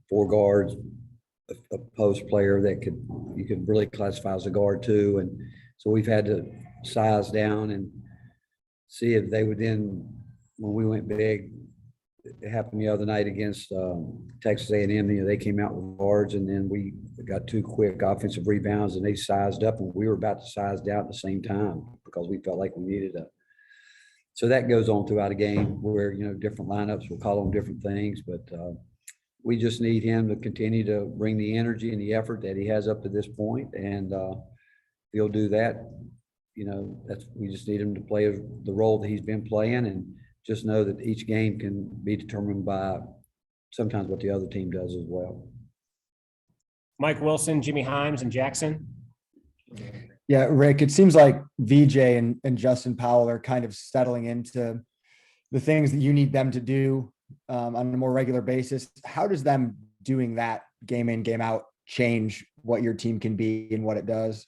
four guards, a post player that you could really classify as a guard too. And so we've had to size down and see if they would then, when we went big, it happened the other night against Texas A&M. They came out with guards, and then we got two quick offensive rebounds, and they sized up, and we were about to size down at the same time because we felt like we needed a. So that goes on throughout a game where, different lineups will call on different things, but we just need him to continue to bring the energy and the effort that he has up to this point, and if he'll do that, we just need him to play the role that he's been playing, and just know that each game can be determined by sometimes what the other team does as well. Mike Wilson, Jimmy Himes, and Jackson. Yeah, Rick, it seems like VJ and Justin Powell are kind of settling into the things that you need them to do on a more regular basis. How does them doing that game in, game out change what your team can be and what it does?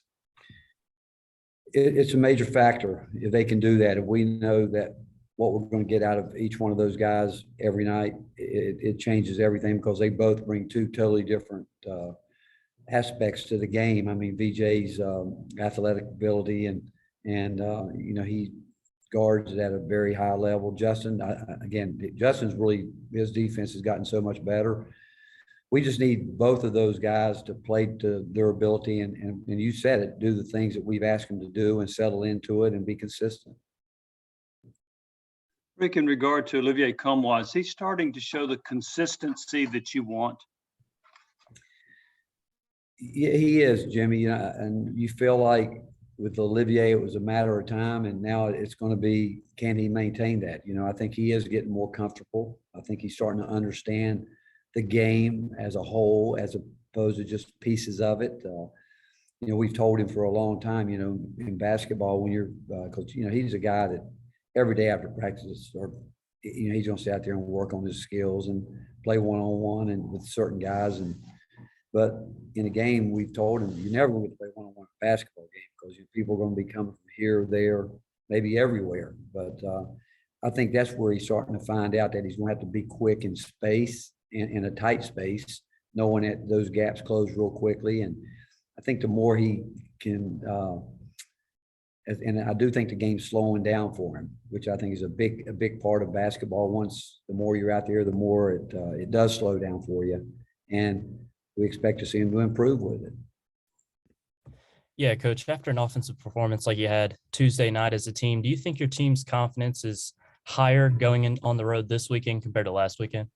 It's a major factor if they can do that. If we know that what we're going to get out of each one of those guys every night, it changes everything because they both bring two totally different aspects to the game. I mean, VJ's athletic ability and he guards at a very high level. Justin's really, his defense has gotten so much better. We just need both of those guys to play to their ability and you said it, do the things that we've asked them to do and settle into it and be consistent. Rick, in regard to Olivier Combois, is he starting to show the consistency that you want? Yeah, he is, Jimmy, and you feel like with Olivier, it was a matter of time, and now it's going to be, can he maintain that? I think he is getting more comfortable. I think he's starting to understand the game as a whole, as opposed to just pieces of it. We've told him for a long time, in basketball, when you're, because, he's a guy that every day after practice, or, he's going to sit out there and work on his skills and play one-on-one and with certain guys. But in a game, we've told him, you're never going to play one-on-one basketball game because people are going to be coming from here, there, maybe everywhere. But I think that's where he's starting to find out that he's going to have to be quick in space, in a tight space, knowing that those gaps close real quickly. And I think the more he can, and I do think the game's slowing down for him, which I think is a big part of basketball. Once the more you're out there, the more it does slow down for you. And we expect to see him to improve with it. Yeah, Coach, after an offensive performance like you had Tuesday night as a team, do you think your team's confidence is higher going in on the road this weekend compared to last weekend?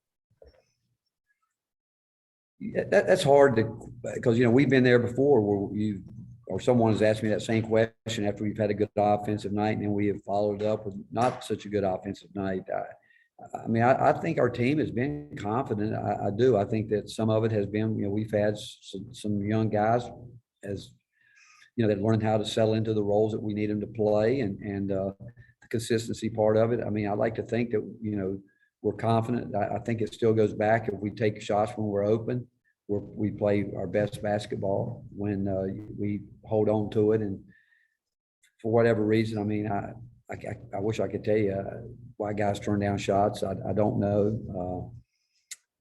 Yeah, that's hard to, because, we've been there before where someone has asked me that same question after we've had a good offensive night, and then we have followed up with not such a good offensive night. I think our team has been confident. I do. I think that some of it has been, we've had some young guys that learned how to settle into the roles that we need them to play, and the consistency part of it. I like to think that, we're confident. I think it still goes back if we take shots when we're open, we play our best basketball when we hold on to it. And for whatever reason, I wish I could tell you why guys turn down shots. I don't know,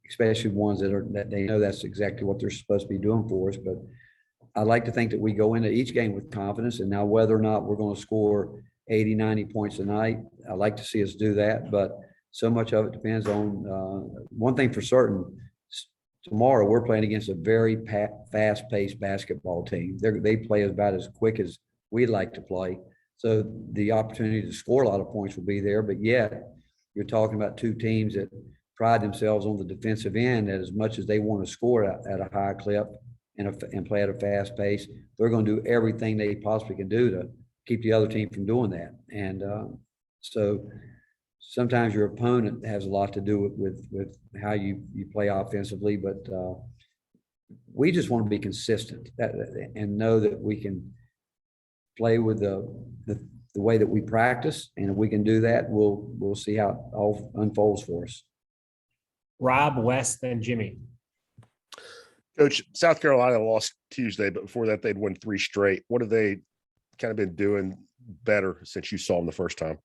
especially ones that they know that's exactly what they're supposed to be doing for us. But I like to think that we go into each game with confidence. And now whether or not we're going to score 80, 90 points a night, I like to see us do that. But so much of it depends on one thing for certain. Tomorrow we're playing against a very fast-paced basketball team. They play about as quick as we'd like to play. So the opportunity to score a lot of points will be there, but yet you're talking about two teams that pride themselves on the defensive end, that as much as they want to score at a high clip and play at a fast pace, they're going to do everything they possibly can do to keep the other team from doing that. And so sometimes your opponent has a lot to do with how you play offensively, but we just want to be consistent and know that we can play with the way that we practice, and if we can do that, we'll see how it all unfolds for us. Rob, West, and Jimmy. Coach, South Carolina lost Tuesday, but before that they'd won 3 straight. What have they kind of been doing better since you saw them the first time?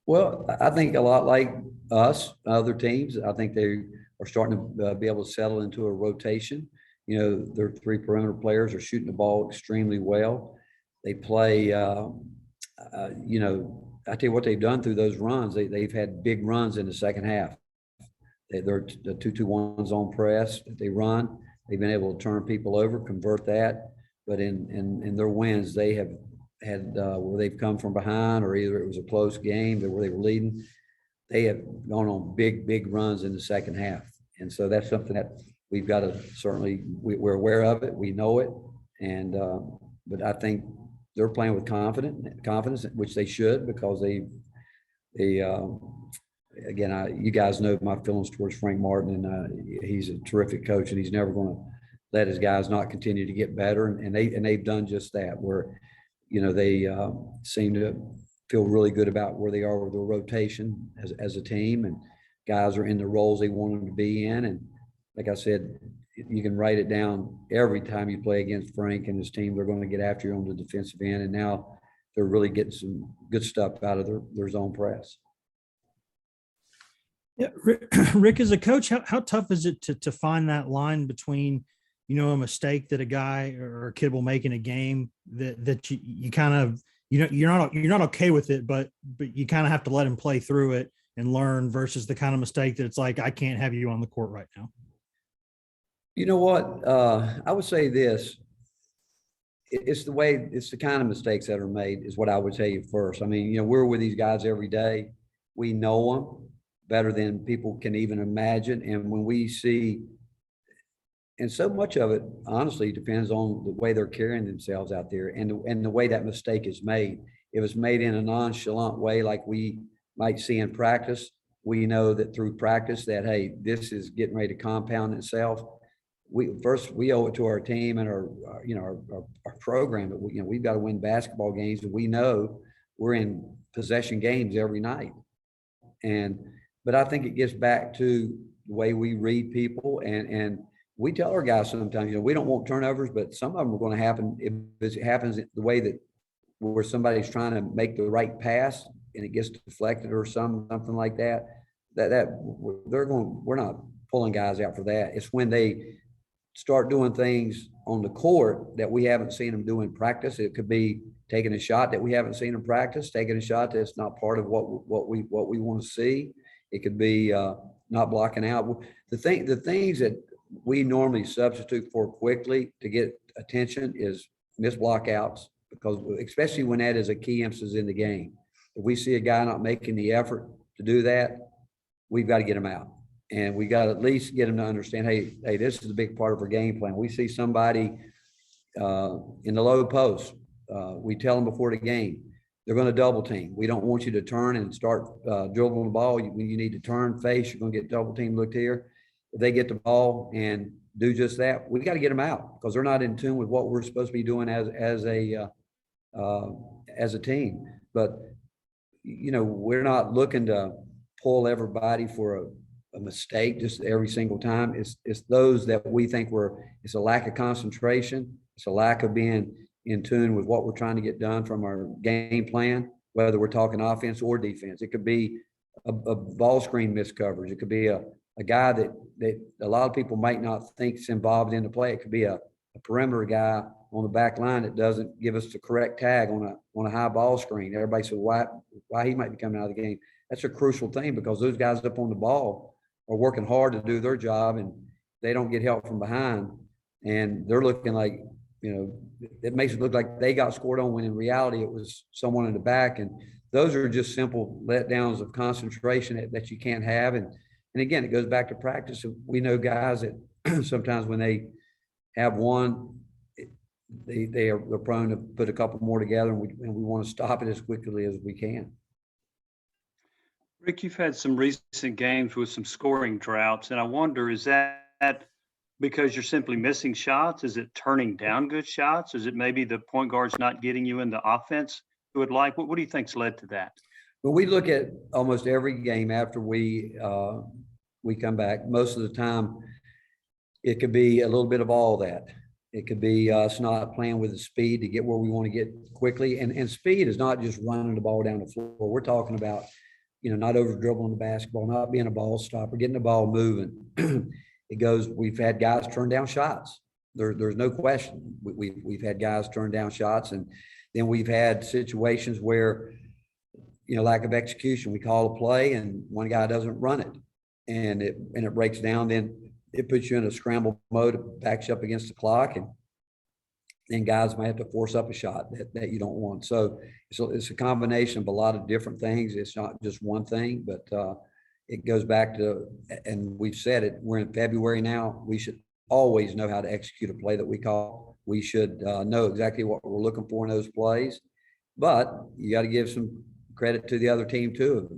Well, I think a lot like us, other teams. I think they are starting to be able to settle into a rotation. You know, their 3 perimeter players are shooting the ball extremely well. They play, you know, I tell you what they've done through those runs. They've had big runs in the second half. They're the 2-2-1 zone press that they run. They've been able to turn people over, convert that. But in their wins, they have had where they've come from behind, or either it was a close game where they were leading. They have gone on big runs in the second half. And so that's something that we've got to certainly, we're aware of it. We know it. And, but I think they're playing with confidence, which they should, because again, you guys know my feelings towards Frank Martin, and he's a terrific coach, and he's never going to let his guys not continue to get better. And they've done just that, where, you know, they seem to feel really good about where they are with their rotation as a team, and guys are in the roles they want them to be in. And like I said, you can write it down every time you play against Frank and his team, they're going to get after you on the defensive end. And now they're really getting some good stuff out of their zone press. Yeah, Rick, as a coach, how tough is it to find that line between, you know, a mistake that a guy or a kid will make in a game that you kind of, you know, you're not okay with it, but you kind of have to let him play through it and learn, versus the kind of mistake that it's like, I can't have you on the court right now. You know what? I would say this. It's the kind of mistakes that are made is what I would tell you first. I mean, you know, we're with these guys every day. We know them better than people can even imagine. And when we see, and so much of it, honestly, depends on the way they're carrying themselves out there and the way that mistake is made. If it's made in a nonchalant way, like we might see in practice, we know that through practice that, hey, this is getting ready to compound itself. We owe it to our team and our program that we've got to win basketball games, and we know we're in possession games every night. But I think it gets back to the way we read people, and we tell our guys sometimes, you know, we don't want turnovers, but some of them are going to happen if it happens the way that where somebody's trying to make the right pass and it gets deflected or something like that. We're not pulling guys out for that. It's when they start doing things on the court that we haven't seen them do in practice. It could be taking a shot that we haven't seen in practice, taking a shot that's not part of what we want to see. It could be not blocking out. The things that we normally substitute for quickly to get attention is missed blockouts, because especially when that is a key emphasis in the game. If we see a guy not making the effort to do that, we've got to get him out. And we got to at least get them to understand, hey, this is a big part of our game plan. We see somebody in the low post. We tell them before the game, they're going to double team. We don't want you to turn and start dribbling the ball. You need to turn, face. You're going to get double team looked here. If they get the ball and do just that, we got to get them out, because they're not in tune with what we're supposed to be doing as a team. But, you know, we're not looking to pull everybody for a mistake just every single time. It's those that we think it's a lack of concentration. It's a lack of being in tune with what we're trying to get done from our game plan, whether we're talking offense or defense. It could be a ball screen missed coverage. It could be a guy that a lot of people might not think is involved in the play. It could be a perimeter guy on the back line that doesn't give us the correct tag on a high ball screen. Everybody says why he might be coming out of the game. That's a crucial thing, because those guys up on the ball are working hard to do their job, and they don't get help from behind, and they're looking like, you know, it makes it look like they got scored on, when in reality it was someone in the back. And those are just simple letdowns of concentration that you can't have. And again, it goes back to practice. We know guys that sometimes when they have one, they're prone to put a couple more together, and we want to stop it as quickly as we can. Rick, you've had some recent games with some scoring droughts, and I wonder, is that because you're simply missing shots? Is it turning down good shots? Is it maybe the point guard's not getting you in the offense you would like? What do you think's led to that? Well, we look at almost every game after we come back. Most of the time, it could be a little bit of all that. It could be us not playing with the speed to get where we want to get quickly. And speed is not just running the ball down the floor. We're talking about, not over dribbling the basketball, not being a ball stopper, getting the ball moving. We've had guys turn down shots. There's no question. We've had guys turn down shots, and then we've had situations where, lack of execution. We call a play and one guy doesn't run it, and it breaks down. Then it puts you in a scramble mode, it backs you up against the clock, and then guys might have to force up a shot that you don't want. So it's a combination of a lot of different things. It's not just one thing, but it goes back to, and we've said it, we're in February now. We should always know how to execute a play that we call. We should know exactly what we're looking for in those plays, but you got to give some credit to the other team too.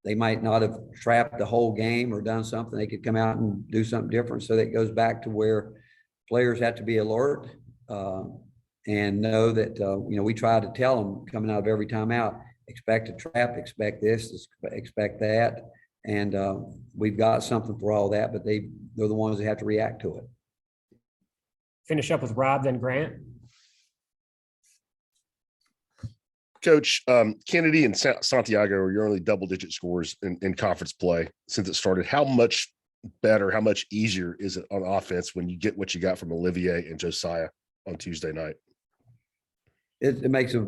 They might not have trapped the whole game or done something. They could come out and do something different. So that goes back to where players have to be alert and know that, we try to tell them coming out of every timeout, expect a trap, expect this, expect that. And we've got something for all that, but they're the ones that have to react to it. Finish up with Rob, then Grant. Coach, Kennedy and Santiago are your only double-digit scores in conference play since it started. How much better, how much easier is it on offense when you get what you got from Olivier and Josiah on Tuesday night? It makes a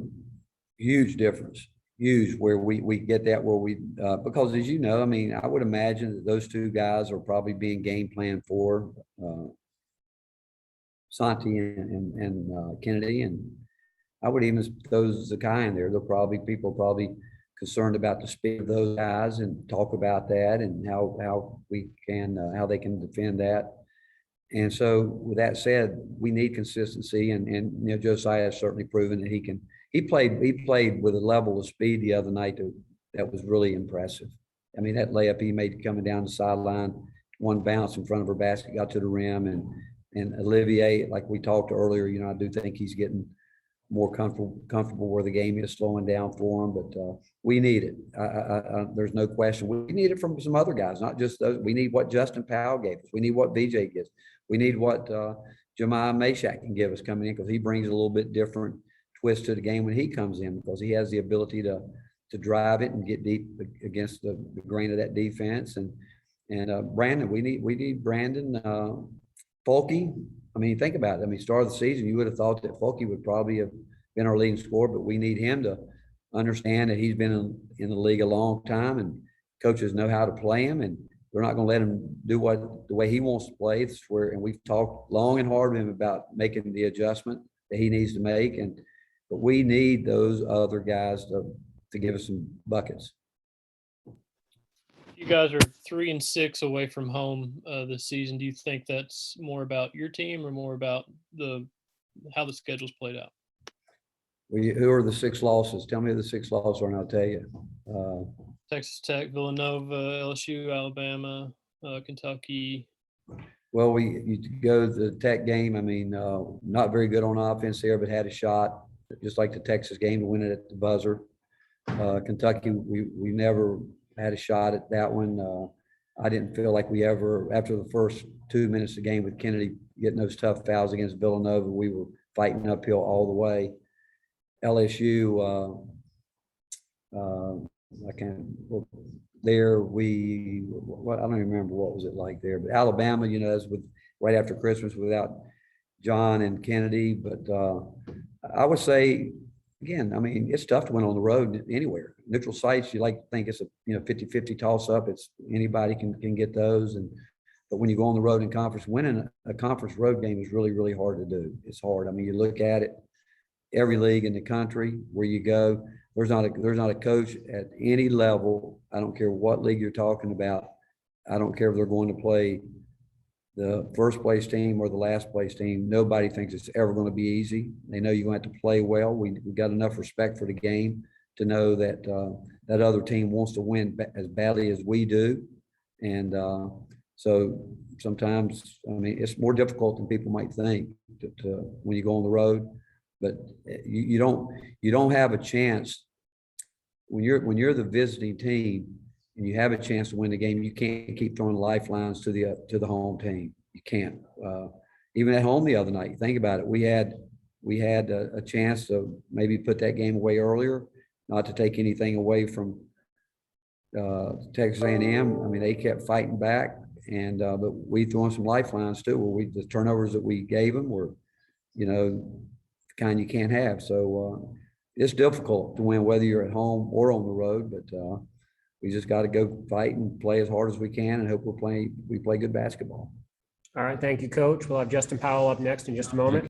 huge difference. Huge, where we get that, where we because as you know, I would imagine that those two guys are probably being game planned for, Santi and Kennedy, and I would even throw Zakai in there. People probably concerned about the speed of those guys and talk about that and how we can how they can defend that. And so with that said, we need consistency, and Josiah has certainly proven that he can. He played with a level of speed the other night that was really impressive. That layup he made coming down the sideline, one bounce in front of her basket, got to the rim, and Olivier, like we talked earlier, I do think he's getting more comfortable where the game is slowing down for him, but we need it. There's no question. We need it from some other guys, not just those. We need what Justin Powell gave us. We need what VJ gives. We need what Jemiah Mashak can give us coming in, because he brings a little bit different twist to the game when he comes in, because he has the ability to drive it and get deep against the grain of that defense. And Brandon, we need Brandon Fulke. Think about it. Start of the season, you would have thought that Fulke would probably have been our leading scorer, but we need him to understand that he's been in the league a long time, and coaches know how to play him, and they're not going to let him do the way he wants to play. It's and we've talked long and hard with him about making the adjustment that he needs to make, but we need those other guys to give us some buckets. You guys are 3-6 away from home this season. Do you think that's more about your team or more about how the schedule's played out? Who are the 6 losses? Tell me who the 6 losses are, and I'll tell you. Texas Tech, Villanova, LSU, Alabama, Kentucky. Well, you go to the Tech game. Not very good on offense there, but had a shot, just like the Texas game, to win it at the buzzer. Kentucky, we never had a shot at that one. I didn't feel like we ever, after the first 2 minutes of the game with Kennedy getting those tough fouls against Villanova, we were fighting uphill all the way. LSU, I don't even remember what was it like there, but Alabama, that's right after Christmas without John and Kennedy. But I would say, again, it's tough to win on the road anywhere. Neutral sites, you like to think it's a 50-50 toss up. It's anybody can get those. But when you go on the road in conference, winning a conference road game is really, really hard to do. It's hard. You look at it, every league in the country where you go, there's not a coach at any level. I don't care what league you're talking about. I don't care if they're going to play the first place team or the last place team. Nobody thinks it's ever going to be easy. They know you're going to have to play well. We've got enough respect for the game to know that that other team wants to win as badly as we do. And so sometimes, it's more difficult than people might think to when you go on the road. But you don't have a chance when you're the visiting team and you have a chance to win the game. You can't keep throwing lifelines to the home team. You can't. Even at home the other night, think about it. We had a chance to maybe put that game away earlier, not to take anything away from Texas A&M, I mean, they kept fighting back, and but we threw on some lifelines too, where the turnovers that we gave them were, the kind you can't have. So it's difficult to win whether you're at home or on the road, but we just got to go fight and play as hard as we can and hope we play good basketball. All right, thank you, Coach. We'll have Justin Powell up next in just a moment.